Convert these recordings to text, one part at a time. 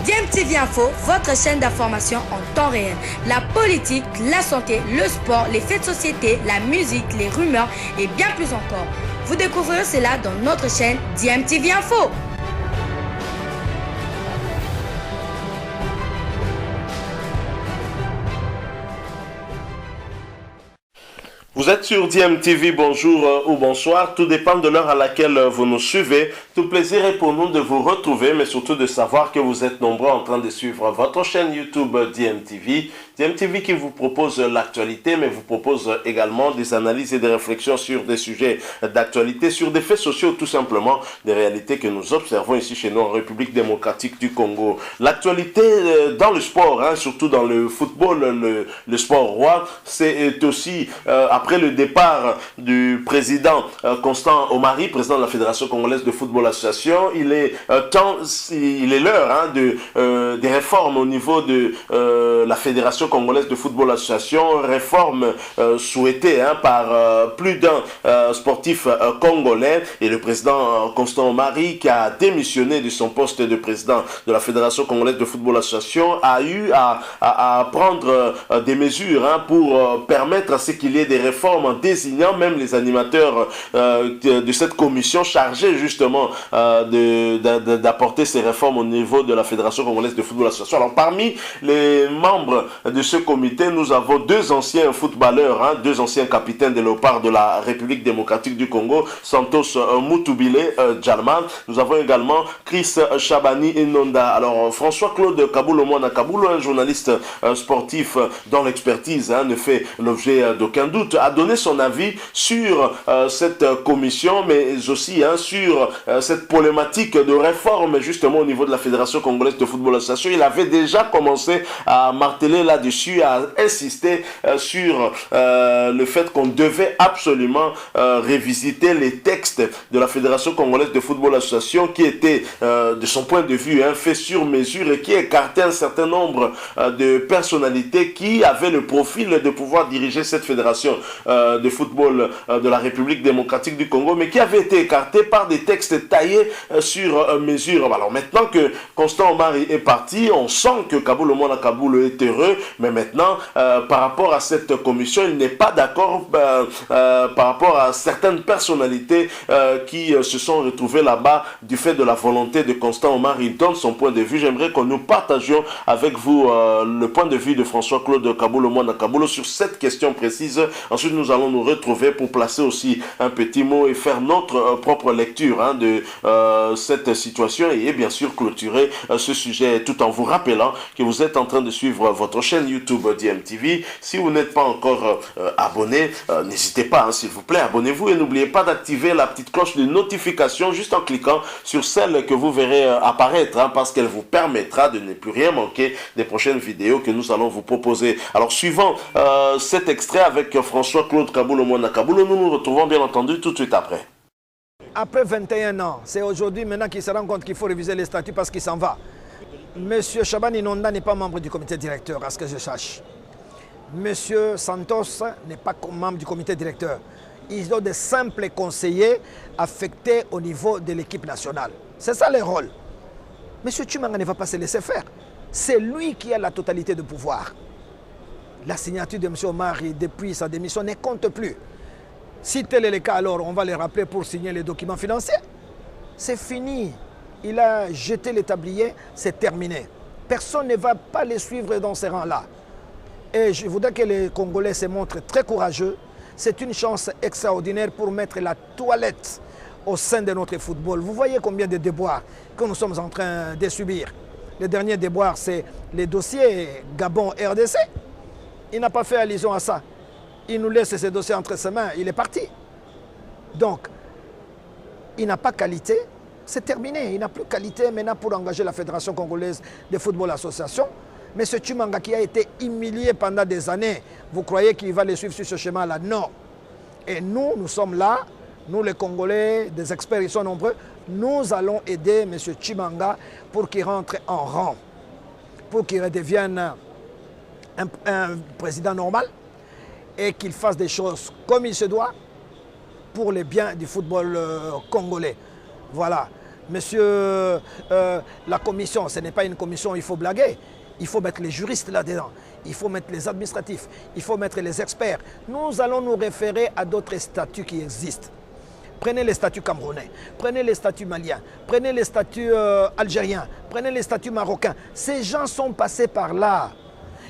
DMTV Info, votre chaîne d'information en temps réel. La politique, la santé, le sport, les faits de société, la musique, les rumeurs et bien plus encore. Vous découvrirez cela dans notre chaîne DMTV Info. Vous êtes sur DMTV, bonjour ou bonsoir, tout dépend de l'heure à laquelle vous nous suivez. Tout plaisir est pour nous de vous retrouver, mais surtout de savoir que vous êtes nombreux en train de suivre votre chaîne YouTube DMTV. DMTV qui vous propose l'actualité, mais vous propose également des analyses et des réflexions sur des sujets d'actualité, sur des faits sociaux tout simplement, des réalités que nous observons ici chez nous en République démocratique du Congo. L'actualité dans le sport, surtout dans le football, le sport roi, c'est aussi après le départ du président Constant Omari, président de la Fédération congolaise de football association, il est l'heure des réformes au niveau de la Fédération congolaise de football association, réforme souhaitée par plus d'un sportif congolais, et le président Constant Omari, qui a démissionné de son poste de président de la Fédération congolaise de football association, a eu à prendre des mesures pour permettre à ce qu'il y ait des réformes en désignant même les animateurs de cette commission chargée justement d'apporter ces réformes au niveau de la Fédération congolaise de football association. Alors parmi les membres de ce comité, nous avons deux anciens footballeurs, deux anciens capitaines des Léopards de la République démocratique du Congo, Santos Mutubile Djalman. Nous avons également Chris Chabani Inonda. Alors François-Claude Kaboulomouana Kaboulo, un journaliste sportif dont l'expertise ne fait l'objet d'aucun doute, a donné son avis sur cette commission, mais aussi sur cette problématique de réforme justement au niveau de la Fédération congolaise de football association. Il avait déjà commencé à marteler là-dessus, à insister sur le fait qu'on devait absolument révisiter les textes de la Fédération congolaise de football association qui étaient, de son point de vue, fait sur mesure et qui écartaient un certain nombre de personnalités qui avaient le profil de pouvoir diriger cette fédération de football de la République démocratique du Congo, mais qui avait été écarté par des textes taillés sur mesure. Alors maintenant que Constant Omari est parti, on sent que Kaboulomouana Kaboulo est heureux, mais maintenant par rapport à cette commission, il n'est pas d'accord par rapport à certaines personnalités qui se sont retrouvées là-bas du fait de la volonté de Constant Omari. Il donne son point de vue. J'aimerais que nous partagions avec vous le point de vue de François-Claude Kaboulomouana Kaboulo sur cette question précise. Ensuite, nous allons nous retrouver pour placer aussi un petit mot et faire notre propre lecture de cette situation et bien sûr clôturer ce sujet tout en vous rappelant que vous êtes en train de suivre votre chaîne YouTube DMTV. Si vous n'êtes pas encore abonné, n'hésitez pas, s'il vous plaît, abonnez-vous et n'oubliez pas d'activer la petite cloche de notification juste en cliquant sur celle que vous verrez apparaître parce qu'elle vous permettra de ne plus rien manquer des prochaines vidéos que nous allons vous proposer. Alors suivant cet extrait avec François-Claude Kaboulomouana Kaboulo, nous nous retrouvons bien entendu tout de suite après. Après 21 ans, c'est aujourd'hui maintenant qu'il se rend compte qu'il faut réviser les statuts parce qu'il s'en va. Monsieur Chabani Inonda n'est pas membre du comité directeur, à ce que je sache. Monsieur Santos n'est pas membre du comité directeur. Ils ont des simples conseillers affectés au niveau de l'équipe nationale. C'est ça le rôle. Monsieur Tshimanga ne va pas se laisser faire. C'est lui qui a la totalité de pouvoir. La signature de M. Omari depuis sa démission ne compte plus. Si tel est le cas, alors on va les rappeler pour signer les documents financiers. C'est fini. Il a jeté les tabliers, c'est terminé. Personne ne va pas les suivre dans ces rangs-là. Et je voudrais que les Congolais se montrent très courageux. C'est une chance extraordinaire pour mettre la toilette au sein de notre football. Vous voyez combien de déboires que nous sommes en train de subir. Le dernier déboire, c'est le dossier Gabon-RDC. Il n'a pas fait allusion à ça. Il nous laisse ces dossiers entre ses mains, il est parti. Donc, il n'a pas qualité, c'est terminé. Il n'a plus qualité maintenant pour engager la Fédération congolaise de football association. Mais ce Tshimanga qui a été humilié pendant des années, vous croyez qu'il va les suivre sur ce chemin-là? Non. Et nous, nous sommes là, nous les Congolais, des experts, ils sont nombreux, nous allons aider M. Tshimanga pour qu'il rentre en rang, pour qu'il redevienne un président normal, et qu'il fasse des choses comme il se doit pour le bien du football congolais. Voilà. Monsieur, la commission, ce n'est pas une commission, il faut blaguer. Il faut mettre les juristes là-dedans. Il faut mettre les administratifs. Il faut mettre les experts. Nous allons nous référer à d'autres statuts qui existent. Prenez les statuts camerounais, prenez les statuts maliens, prenez les statuts algériens, prenez les statuts marocains. Ces gens sont passés par là.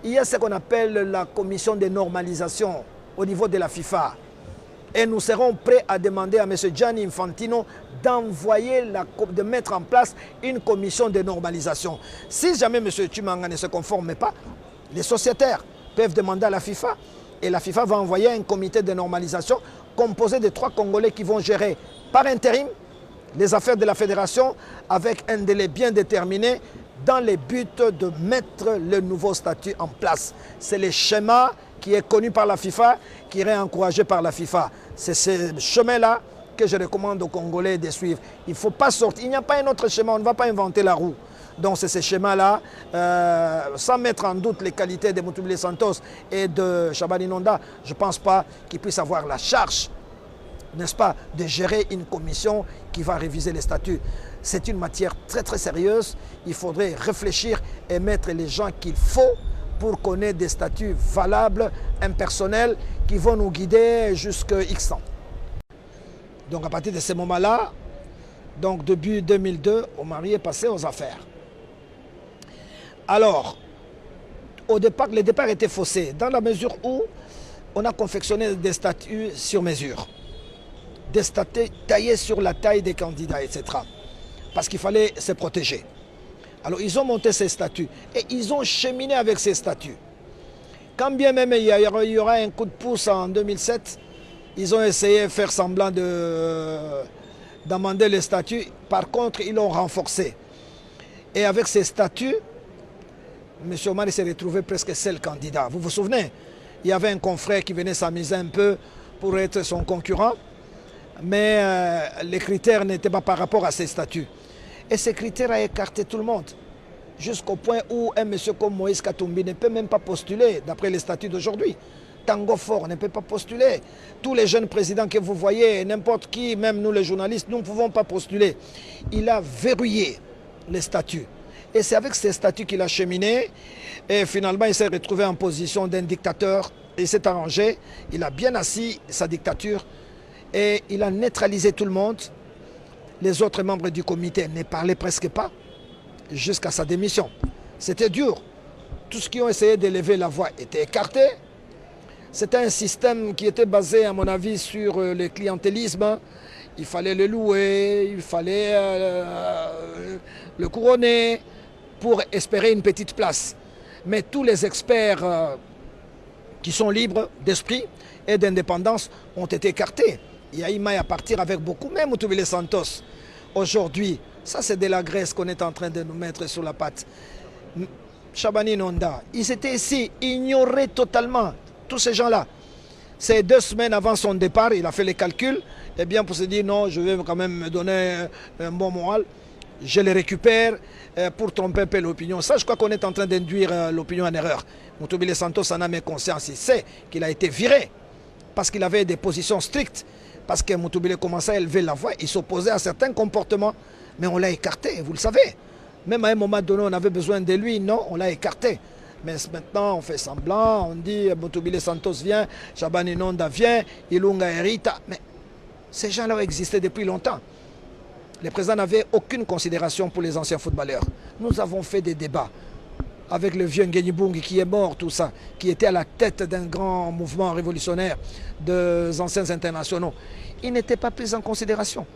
Il y a ce qu'on appelle la commission de normalisation au niveau de la FIFA. Et nous serons prêts à demander à M. Gianni Infantino de mettre en place une commission de normalisation. Si jamais M. Tchimanga ne se conforme pas, les sociétaires peuvent demander à la FIFA et la FIFA va envoyer un comité de normalisation composé de 3 Congolais qui vont gérer par intérim les affaires de la fédération avec un délai bien déterminé dans le but de mettre le nouveau statut en place. C'est le schéma qui est connu par la FIFA, qui est encouragé par la FIFA. C'est ce chemin-là que je recommande aux Congolais de suivre. Il ne faut pas sortir, il n'y a pas un autre schéma, on ne va pas inventer la roue. Donc c'est ce schéma-là, sans mettre en doute les qualités de Mutubile Santos et de Chabani Nonda, je ne pense pas qu'ils puissent avoir la charge, n'est-ce pas, de gérer une commission qui va réviser les statuts. C'est une matière très très sérieuse, il faudrait réfléchir et mettre les gens qu'il faut pour qu'on ait des statuts valables, impersonnels, qui vont nous guider jusqu'à X ans. Donc à partir de ce moment-là, donc début 2002, Omari est passé aux affaires. Alors, au départ, le départ était faussé, dans la mesure où on a confectionné des statuts sur mesure. Des statuts taillés sur la taille des candidats, etc. Parce qu'il fallait se protéger. Alors, ils ont monté ces statuts et ils ont cheminé avec ces statuts. Quand bien même il y aura un coup de pouce en 2007, ils ont essayé de faire semblant d'amender les statuts. Par contre, ils l'ont renforcé. Et avec ces statuts, M. Omari s'est retrouvé presque seul candidat. Vous vous souvenez? Il y avait un confrère qui venait s'amuser un peu pour être son concurrent. Mais les critères n'étaient pas par rapport à ces statuts. Et ces critères ont écarté tout le monde. Jusqu'au point où un monsieur comme Moïse Katumbi ne peut même pas postuler, d'après les statuts d'aujourd'hui. Tango Fort ne peut pas postuler. Tous les jeunes présidents que vous voyez, n'importe qui, même nous les journalistes, nous ne pouvons pas postuler. Il a verrouillé les statuts. Et c'est avec ces statuts qu'il a cheminé. Et finalement, il s'est retrouvé en position d'un dictateur. Il s'est arrangé. Il a bien assis sa dictature. Et il a neutralisé tout le monde. Les autres membres du comité ne parlaient presque pas jusqu'à sa démission. C'était dur. Tous ceux qui ont essayé d'élever la voix étaient écartés. C'était un système qui était basé, à mon avis, sur le clientélisme. Il fallait le louer, il fallait le couronner pour espérer une petite place. Mais tous les experts qui sont libres d'esprit et d'indépendance ont été écartés. Il y a Imaï à partir avec beaucoup, même Mutubile Santos. Aujourd'hui, ça c'est de la graisse qu'on est en train de nous mettre sur la patte. Chabani Nonda, ils étaient ici, ignorés totalement, tous ces gens-là. C'est 2 semaines avant son départ, il a fait les calculs, et bien pour se dire non, je vais quand même me donner un bon moral, je les récupère pour tromper un peu l'opinion. Ça, je crois qu'on est en train d'induire l'opinion en erreur. Mutubile Santos en a mis conscience, il sait qu'il a été viré parce qu'il avait des positions strictes, parce que Mutubile commençait à élever la voix, il s'opposait à certains comportements, mais on l'a écarté, vous le savez. Même à un moment donné, on avait besoin de lui, non, on l'a écarté. Mais maintenant, on fait semblant, on dit Mutubile Santos vient, Chabani Nonda vient, Ilunga Herita. Mais ces gens-là ont existé depuis longtemps. Les présidents n'avaient aucune considération pour les anciens footballeurs. Nous avons fait des débats avec le vieux Ngeni Bungi qui est mort, tout ça, qui était à la tête d'un grand mouvement révolutionnaire des anciens internationaux. Il n'était pas pris en considération.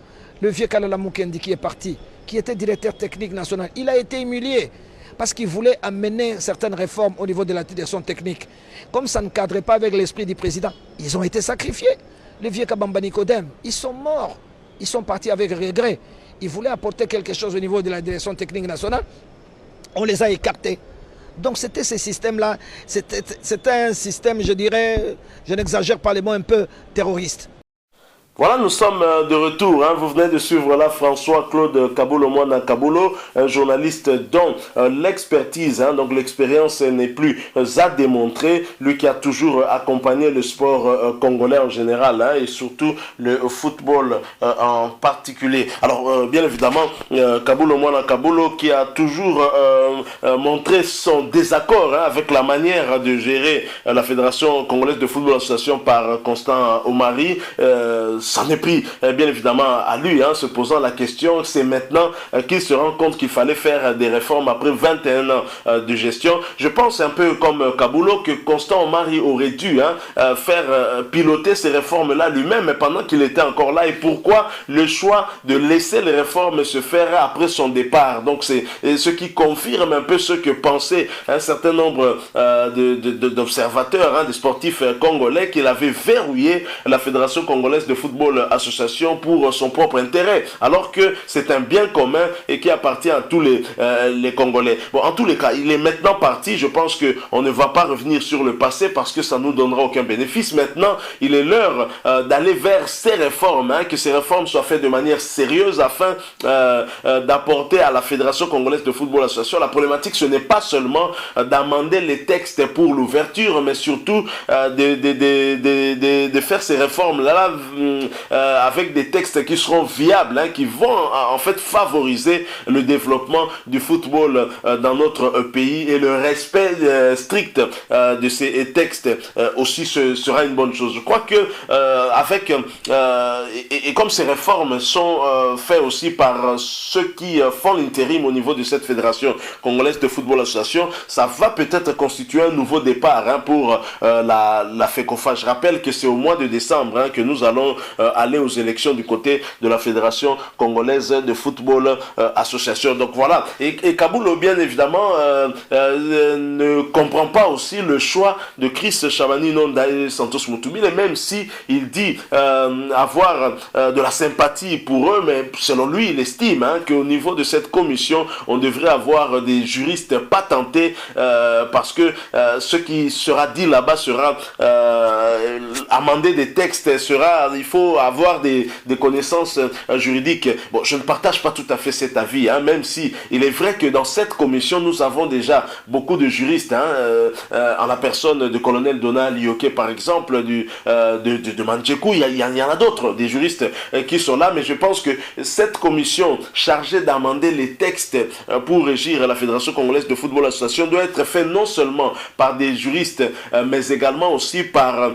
Le vieux Kalala Mukendi qui est parti, qui était directeur technique national, il a été humilié parce qu'il voulait amener certaines réformes au niveau de la direction technique. Comme ça ne cadrait pas avec l'esprit du président, ils ont été sacrifiés. Les vieux Kabamba Nicodème, ils sont morts. Ils sont partis avec regret. Ils voulaient apporter quelque chose au niveau de la direction technique nationale. On les a écartés. Donc c'était ce système-là. C'était un système, je dirais, je n'exagère pas les mots, un peu terroriste. Voilà, nous sommes de retour. Vous venez de suivre là François-Claude Kabulo Mwana Kabulo, un journaliste dont l'expertise, donc l'expérience n'est plus à démontrer. Lui qui a toujours accompagné le sport congolais en général et surtout le football en particulier. Alors, bien évidemment, Kabulo Mwana Kabulo qui a toujours montré son désaccord avec la manière de gérer la Fédération congolaise de football association par Constant Omari. Ça n'est pris bien évidemment à lui, se posant la question, c'est maintenant qu'il se rend compte qu'il fallait faire des réformes après 21 ans de gestion. Je pense un peu comme Kabulo que Constant Omari aurait dû faire piloter ces réformes-là lui-même, mais pendant qu'il était encore là. Et pourquoi le choix de laisser les réformes se faire après son départ? Donc c'est ce qui confirme un peu ce que pensait un certain nombre d'observateurs, des sportifs congolais, qu'il avait verrouillé la Fédération congolaise de football association pour son propre intérêt, alors que c'est un bien commun et qui appartient à tous les Congolais. Bon, en tous les cas, il est maintenant parti. Je pense qu'on ne va pas revenir sur le passé parce que ça ne nous donnera aucun bénéfice. Maintenant, il est l'heure d'aller vers ces réformes, que ces réformes soient faites de manière sérieuse afin d'apporter à la Fédération congolaise de football association. La problématique, ce n'est pas seulement d'amender les textes pour l'ouverture, mais surtout de faire ces réformes-là avec des textes qui seront viables, qui vont en fait favoriser le développement du football dans notre pays, et le respect strict de ces textes aussi sera une bonne chose. Je crois que et comme ces réformes sont faites aussi par ceux qui font l'intérim au niveau de cette Fédération congolaise de football association, ça va peut-être constituer un nouveau départ pour la FECOFA. Je rappelle que c'est au mois de décembre que nous allons aller aux élections du côté de la Fédération congolaise de football association. Donc voilà, et Kabulo bien évidemment ne comprend pas aussi le choix de Chris Chabani Nonda et Santos Mutubile, même si il dit avoir de la sympathie pour eux, mais selon lui il estime qu'au niveau de cette commission on devrait avoir des juristes patentés, parce que ce qui sera dit là-bas sera amender des textes, il faut avoir des connaissances juridiques. Bon, je ne partage pas tout à fait cet avis, même si il est vrai que dans cette commission, nous avons déjà beaucoup de juristes, en la personne de colonel Donald Lioké, par exemple, de Mandjekou, il y en a d'autres, des juristes qui sont là, mais je pense que cette commission chargée d'amender les textes pour régir la Fédération congolaise de football association doit être faite non seulement par des juristes, mais également aussi par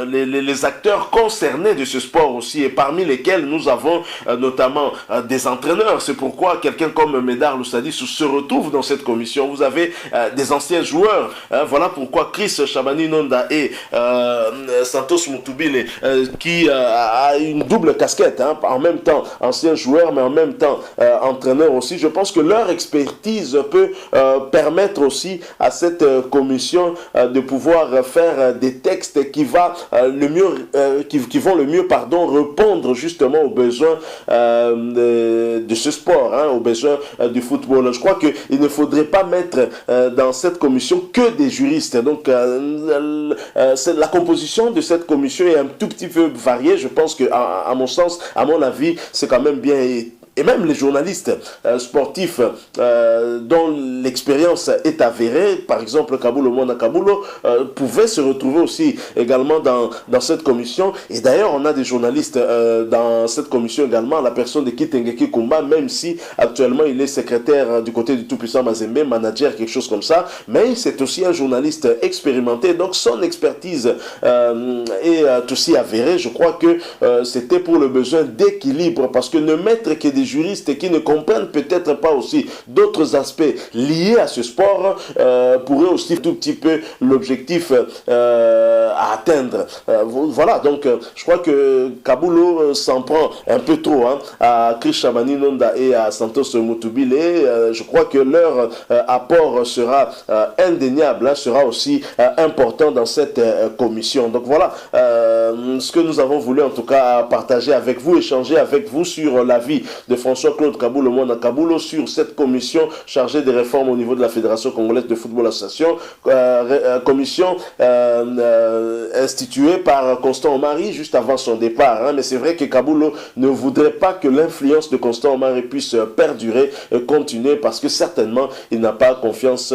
les acteurs concernés de ce sport aussi, et parmi lesquels nous avons notamment des entraîneurs. C'est pourquoi quelqu'un comme Médard Loussadi se retrouve dans cette commission. Vous avez des anciens joueurs. Voilà pourquoi Chris Chabani Nonda et Santos Mutubile qui a une double casquette, en même temps ancien joueur, mais en même temps entraîneur aussi. Je pense que leur expertise peut permettre aussi à cette commission de pouvoir faire des textes qui vont le mieux répondre justement aux besoins de ce sport, aux besoins du football. Je crois qu'il ne faudrait pas mettre dans cette commission que des juristes. Donc la composition de cette commission est un tout petit peu variée. Je pense que, à mon sens, à mon avis, c'est quand même bien. Et même les journalistes sportifs dont l'expérience est avérée, par exemple Kabulo Mwana Kabulo, pouvaient se retrouver aussi également dans cette commission. Et d'ailleurs, on a des journalistes dans cette commission également, la personne de Kitengeki Kumba, même si actuellement il est secrétaire du côté du tout-puissant Mazembe, manager, quelque chose comme ça, mais c'est aussi un journaliste expérimenté, donc son expertise est aussi avérée. Je crois que c'était pour le besoin d'équilibre, parce que ne mettre que des juristes qui ne comprennent peut-être pas aussi d'autres aspects liés à ce sport pourrait aussi tout petit peu l'objectif à atteindre. Voilà, donc je crois que Kabulo s'en prend un peu trop à Chris Chabani Nonda et à Santos Mutubile. Je crois que leur apport sera indéniable, sera aussi important dans cette commission. Donc voilà, ce que nous avons voulu en tout cas partager avec vous, échanger avec vous sur l'avis de François-Claude Kaboulo Mwana Kaboulo sur cette commission chargée des réformes au niveau de la Fédération Congolaise de Football Association, commission instituée par Constant Omari juste avant son départ. Mais c'est vrai que Kaboulo ne voudrait pas que l'influence de Constant Omari puisse perdurer et continuer parce que certainement il n'a pas confiance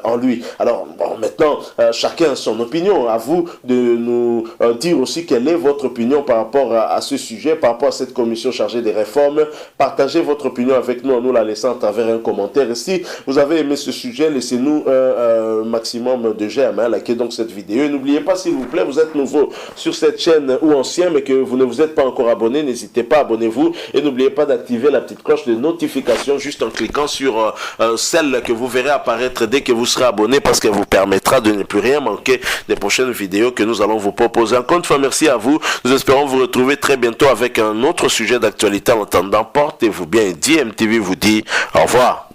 en lui. Alors bon, maintenant chacun a son opinion. À vous de nous dire aussi quelle est votre opinion par rapport à ce sujet, par rapport à cette commission chargée des réformes. Partagez votre opinion avec nous en nous la laissant à travers un commentaire. Et si vous avez aimé ce sujet, laissez-nous un maximum de j'aime, likez donc cette vidéo. Et n'oubliez pas, s'il vous plaît, vous êtes nouveau sur cette chaîne ou ancien, mais que vous ne vous êtes pas encore abonné, n'hésitez pas, abonnez-vous. Et n'oubliez pas d'activer la petite cloche de notification juste en cliquant sur celle que vous verrez apparaître dès que vous serez abonné, parce qu'elle vous permettra de ne plus rien manquer des prochaines vidéos que nous allons vous proposer. Encore une fois, merci à vous. Nous espérons vous retrouver très bientôt avec un autre sujet d'actualité. En attendant, portez-vous bien et DMTV vous dit au revoir.